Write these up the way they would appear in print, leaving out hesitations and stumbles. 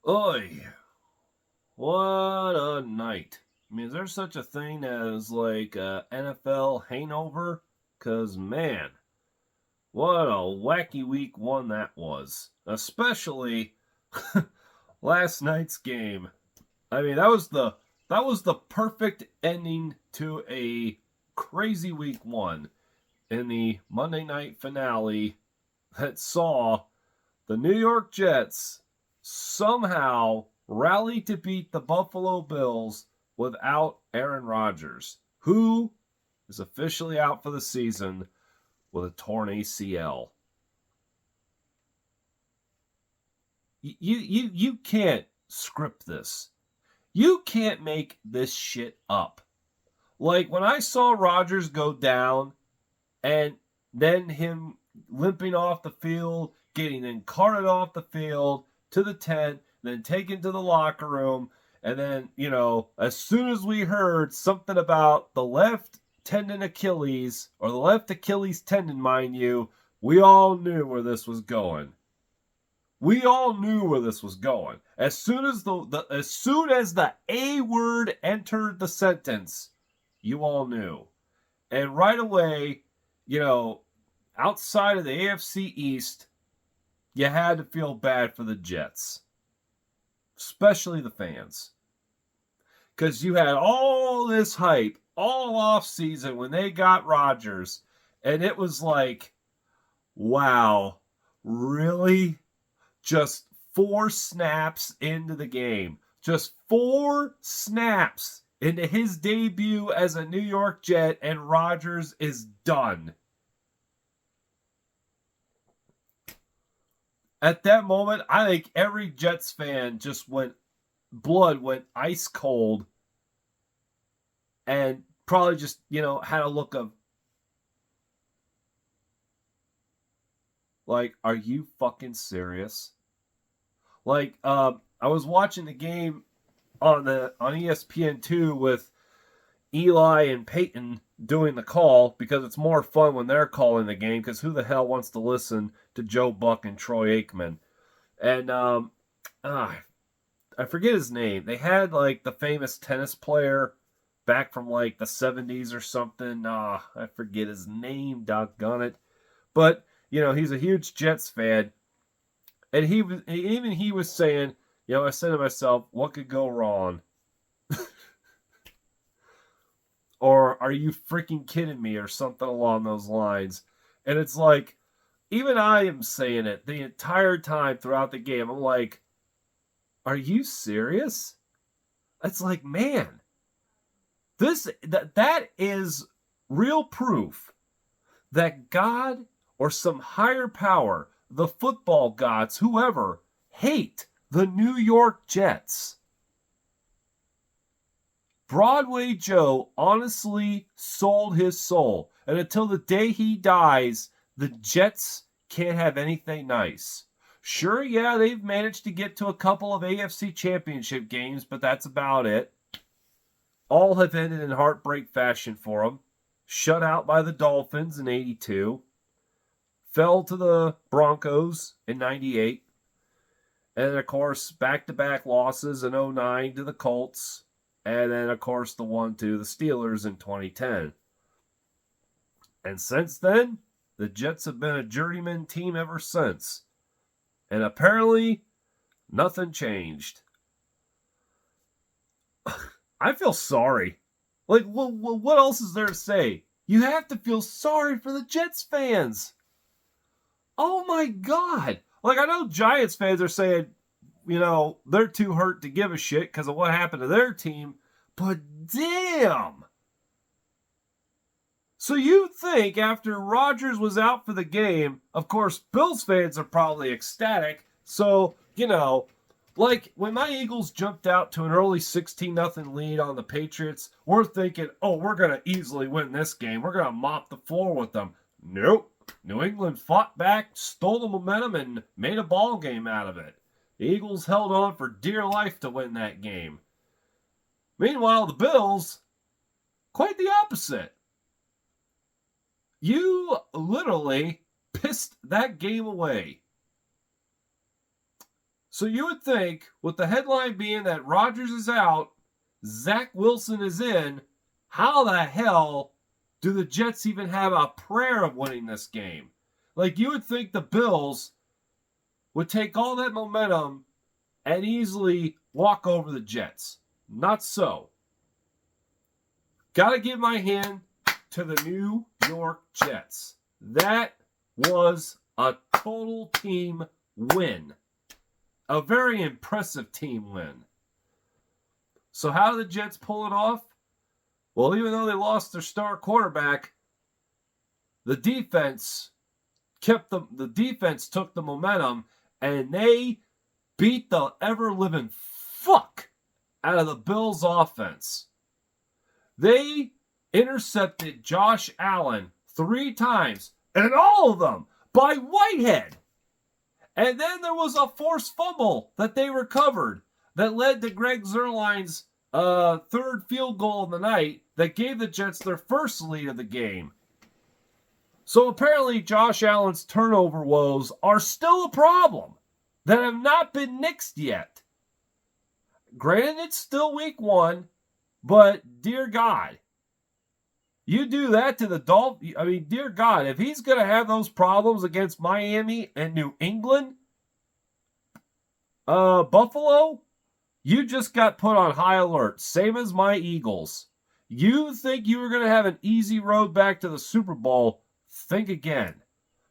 Oy, what a night. I mean, is there such a thing as like NFL hangover? Because, man, what a wacky week one that was. Especially last night's game. I mean, that was the perfect ending to a crazy week one in the Monday night finale that saw the New York Jets somehow rally to beat the Buffalo Bills without Aaron Rodgers, who is officially out for the season with a torn ACL. You can't script this. You can't make this shit up. Like when I saw Rodgers go down and then him limping off the field, getting then carted off the field to the tent, then taken to the locker room, and then, as soon as we heard something about the left tendon Achilles, or the left Achilles tendon, mind you, we all knew where this was going. We all knew where this was going. As soon as the A word entered the sentence, you all knew. And right away, outside of the AFC East, you had to feel bad for the Jets, especially the fans. Because you had all this hype all off season when they got Rodgers, and it was like, wow, really? Just 4 snaps into the game. Just 4 snaps into his debut as a New York Jet, and Rodgers is done. At that moment, I think every Jets fan just went ice cold, and probably just, had a look of like, are you fucking serious? Like, I was watching the game on ESPN2 with Eli and Peyton doing the call, because it's more fun when they're calling the game, because who the hell wants to listen to Joe Buck and Troy Aikman? And I forget his name. They had like the famous tennis player back from like the 70s or something. I forget his name, doggone it. But, he's a huge Jets fan. And he was saying, I said to myself, what could go wrong? Or are you freaking kidding me, or something along those lines. And it's like, even I am saying it the entire time throughout the game. I'm like, are you serious? It's like, man, that is real proof that God or some higher power, the football gods, whoever, hate the New York Jets. Broadway Joe honestly sold his soul, and until the day he dies, the Jets can't have anything nice. Sure, yeah, they've managed to get to a couple of AFC championship games, but that's about it. All have ended in heartbreak fashion for them. Shut out by the Dolphins in 82. Fell to the Broncos in 98. And then, of course, back-to-back losses in 09 to the Colts. And then, of course, the one to the Steelers in 2010. And since then, the Jets have been a journeyman team ever since. And apparently, nothing changed. I feel sorry. Like, what else is there to say? You have to feel sorry for the Jets fans. Oh my God. Like, I know Giants fans are saying, they're too hurt to give a shit because of what happened to their team. But damn. So you think after Rodgers was out for the game, of course, Bills fans are probably ecstatic. So, like when my Eagles jumped out to an early 16-0 lead on the Patriots, we're thinking, oh, we're going to easily win this game. We're going to mop the floor with them. Nope. New England fought back, stole the momentum, and made a ball game out of it. The Eagles held on for dear life to win that game. Meanwhile, the Bills, quite the opposite. You literally pissed that game away. So you would think, with the headline being that Rodgers is out, Zach Wilson is in, how the hell do the Jets even have a prayer of winning this game? Like, you would think the Bills would take all that momentum and easily walk over the Jets. Not so. Gotta give my hand to the New York Jets. That was a total team win. A very impressive team win. So how did the Jets pull it off? Well, even though they lost their star quarterback, the defense took the momentum, and they beat the ever-living fuck out of the Bills' offense. They intercepted Josh Allen 3 times, and all of them by Whitehead. And then there was a forced fumble that they recovered that led to Greg Zuerlein's third field goal of the night that gave the Jets their first lead of the game. So apparently Josh Allen's turnover woes are still a problem that have not been nixed yet. Granted, it's still week 1, but dear God, you do that to the Dolphins. I mean, dear God, if he's going to have those problems against Miami and New England, Buffalo, you just got put on high alert, same as my Eagles. You think you were going to have an easy road back to the Super Bowl? Think again.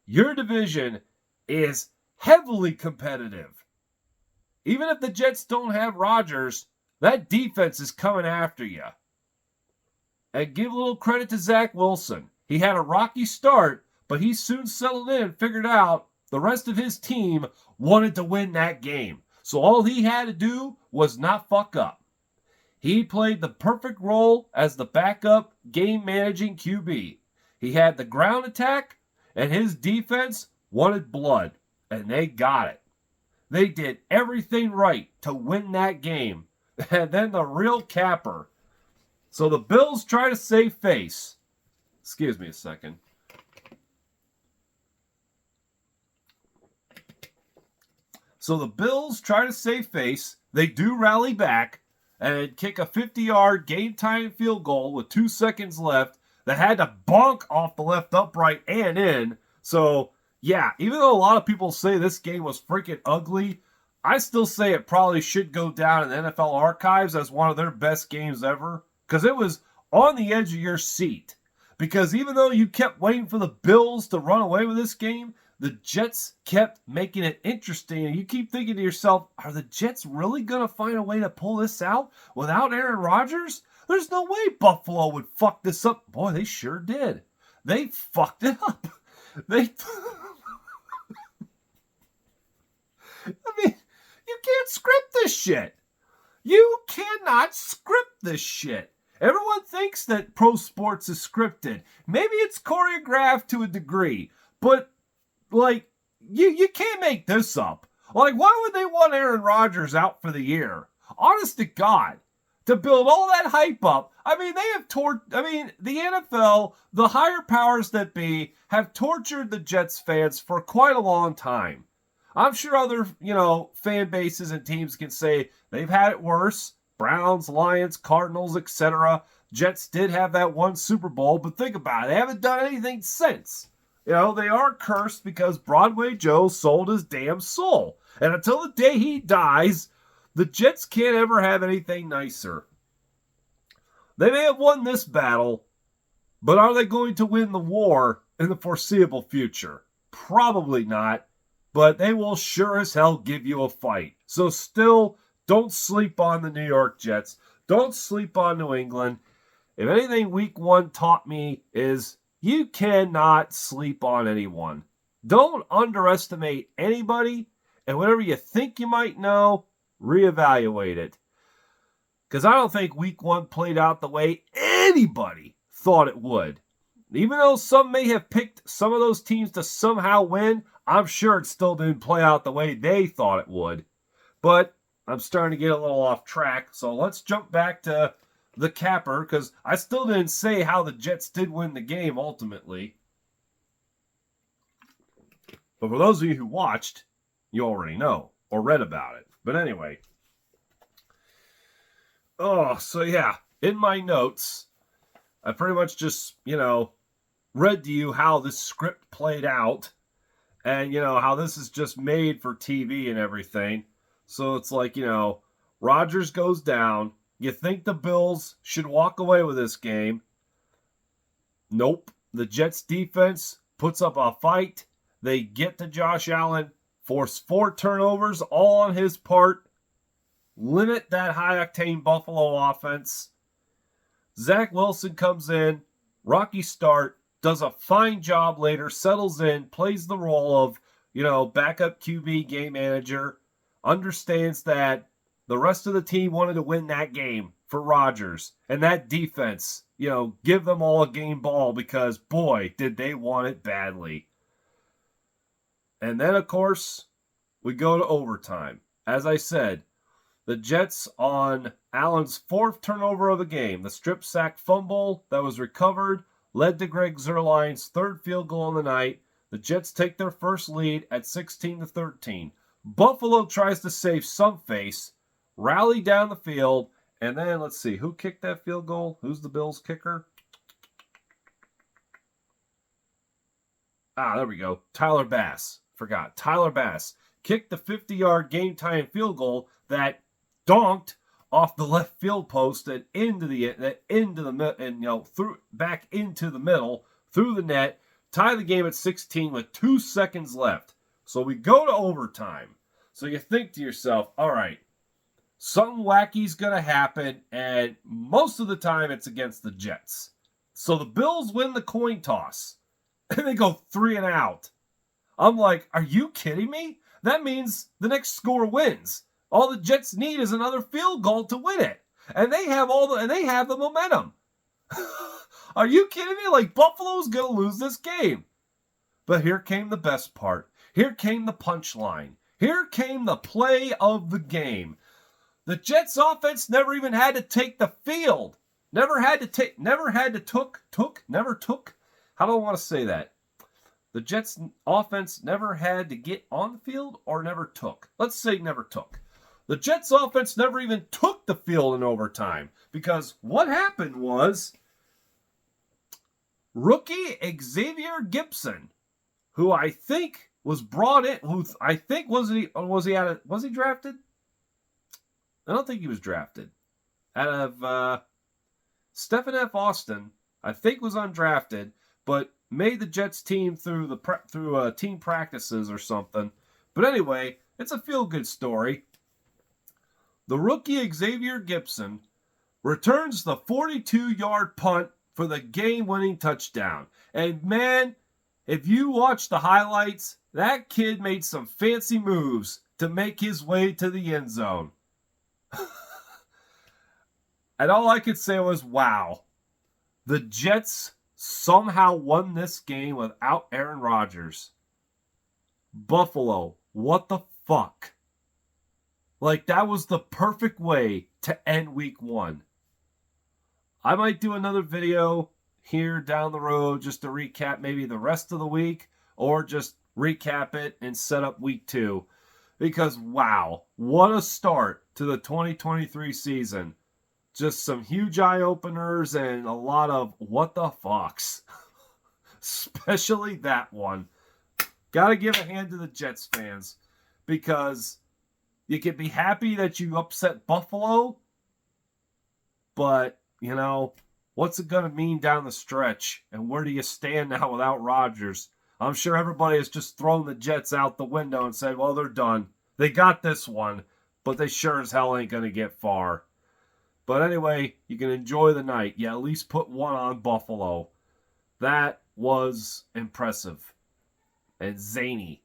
Your division is heavily competitive. Even if the Jets don't have Rodgers, that defense is coming after you. And give a little credit to Zach Wilson. He had a rocky start, but he soon settled in and figured out the rest of his team wanted to win that game. So all he had to do was not fuck up. He played the perfect role as the backup game-managing QB. He had the ground attack, and his defense wanted blood, and they got it. They did everything right to win that game. And then the real capper. So the Bills try to save face. Excuse me a second. So the Bills try to save face. They do rally back and kick a 50-yard game-time field goal with 2 seconds left that had to bonk off the left upright and in. So, yeah, even though a lot of people say this game was freaking ugly, I still say it probably should go down in the NFL archives as one of their best games ever. Because it was on the edge of your seat. Because even though you kept waiting for the Bills to run away with this game, the Jets kept making it interesting. And you keep thinking to yourself, are the Jets really going to find a way to pull this out without Aaron Rodgers? There's no way Buffalo would fuck this up. Boy, they sure did. They fucked it up. I mean, you can't script this shit. You cannot script this shit. Everyone thinks that pro sports is scripted. Maybe it's choreographed to a degree. But, like, you can't make this up. Like, why would they want Aaron Rodgers out for the year? Honest to God. To build all that hype up. I mean, the NFL, the higher powers that be, have tortured the Jets fans for quite a long time. I'm sure other, fan bases and teams can say they've had it worse. Browns, Lions, Cardinals, etc. Jets did have that one Super Bowl, but think about it. They haven't done anything since. They are cursed because Broadway Joe sold his damn soul. And until the day he dies, the Jets can't ever have anything nicer. They may have won this battle, but are they going to win the war in the foreseeable future? Probably not, but they will sure as hell give you a fight. So still, don't sleep on the New York Jets. Don't sleep on New England. If anything week 1 taught me is you cannot sleep on anyone. Don't underestimate anybody, and whatever you think you might know, reevaluate it. Because I don't think week 1 played out the way anybody thought it would. Even though some may have picked some of those teams to somehow win, I'm sure it still didn't play out the way they thought it would. But I'm starting to get a little off track, so let's jump back to the capper, because I still didn't say how the Jets did win the game ultimately. But for those of you who watched, you already know. or read about it. But anyway. Oh, so yeah, in my notes, I pretty much just, read to you how this script played out and, how this is just made for TV and everything. So it's like, Rodgers goes down. You think the Bills should walk away with this game. Nope. The Jets defense puts up a fight. They get to Josh Allen, force 4 turnovers, all on his part. Limit that high-octane Buffalo offense. Zach Wilson comes in, rocky start, does a fine job later, settles in, plays the role of, backup QB game manager, understands that the rest of the team wanted to win that game for Rodgers. And that defense, give them all a game ball because, boy, did they want it badly. And then, of course, we go to overtime. As I said, the Jets on Allen's 4th turnover of the game, the strip sack fumble that was recovered, led to Greg Zuerlein's 3rd field goal of the night. The Jets take their first lead at 16-13. Buffalo tries to save some face, rally down the field, and then let's see, who kicked that field goal? Who's the Bills kicker? There we go. Tyler Bass. Forgot. Tyler Bass kicked the 50-yard game-tying field goal that donked off the left field post and back into the middle through the net, tie the game at 16 with 2 seconds left. So we go to overtime. So you think to yourself, all right, something wacky's going to happen, and most of the time it's against the Jets. So the Bills win the coin toss, and they go 3 and out. I'm like, are you kidding me? That means the next score wins. All the Jets need is another field goal to win it. And they have the momentum. Are you kidding me? Like, Buffalo's going to lose this game. But here came the best part. Here came the punchline. Here came the play of the game. The Jets offense never even had to take the field. Never took. How do I want to say that? The Jets offense never had to get on the field or never took. Let's say never took. The Jets offense never even took the field in overtime because what happened was rookie Xavier Gipson, who I think was brought in, was he drafted? I don't think he was drafted. Out of Stephen F. Austin, I think was undrafted, but made the Jets team through team practices or something. But anyway, it's a feel-good story. The rookie Xavier Gipson returns the 42-yard punt for the game-winning touchdown. And man, if you watch the highlights, that kid made some fancy moves to make his way to the end zone. And all I could say was, wow. The Jets somehow won this game without Aaron Rodgers. Buffalo, what the fuck? Like, that was the perfect way to end week 1. I might do another video here down the road just to recap maybe the rest of the week or just recap it and set up week 2. Because, wow, what a start to the 2023 season. Just some huge eye-openers and a lot of what the fucks. Especially that one. Gotta give a hand to the Jets fans. Because you can be happy that you upset Buffalo. But, what's it going to mean down the stretch? And where do you stand now without Rodgers? I'm sure everybody has just thrown the Jets out the window and said, well, they're done. They got this one. But they sure as hell ain't going to get far. But anyway, you can enjoy the night. You at least put one on Buffalo. That was impressive. And zany.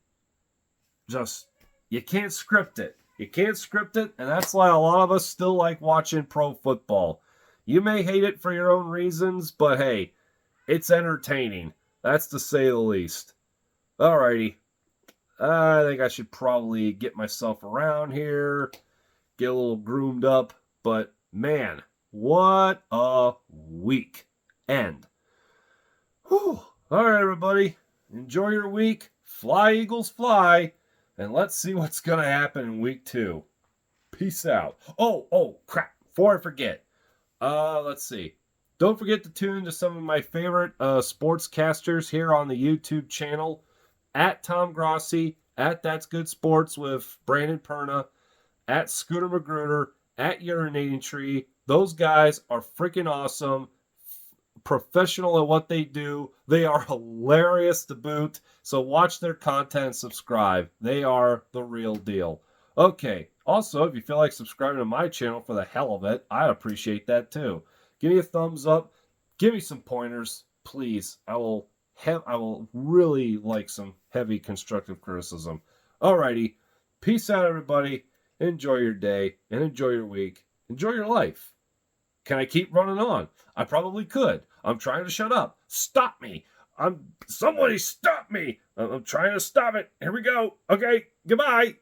Just, you can't script it. You can't script it, and that's why a lot of us still like watching pro football. You may hate it for your own reasons, but hey, it's entertaining. That's to say the least. Alrighty. I think I should probably get myself around here, get a little groomed up, but man, what a week. End. Whew. All right, everybody. Enjoy your week. Fly, Eagles, fly. And let's see what's going to happen in week 2. Peace out. Oh, crap. Before I forget, let's see. Don't forget to tune to some of my favorite sportscasters here on the YouTube channel. At Tom Grossi, at That's Good Sports with Brandon Perna, at Scooter Magruder, at Urinating Tree. Those guys are freaking awesome. Professional at what they do. They are hilarious to boot. So watch their content and subscribe. They are the real deal. Okay. Also, if you feel like subscribing to my channel for the hell of it, I'd appreciate that too. Give me a thumbs up. Give me some pointers, please. I will really like some heavy constructive criticism. Alrighty. Peace out, everybody. Enjoy your day and enjoy your week. Enjoy your life. Can I keep running on? I probably could. I'm trying to shut up. Stop me. Somebody stop me. I'm trying to stop it. Here we go. Okay. Goodbye.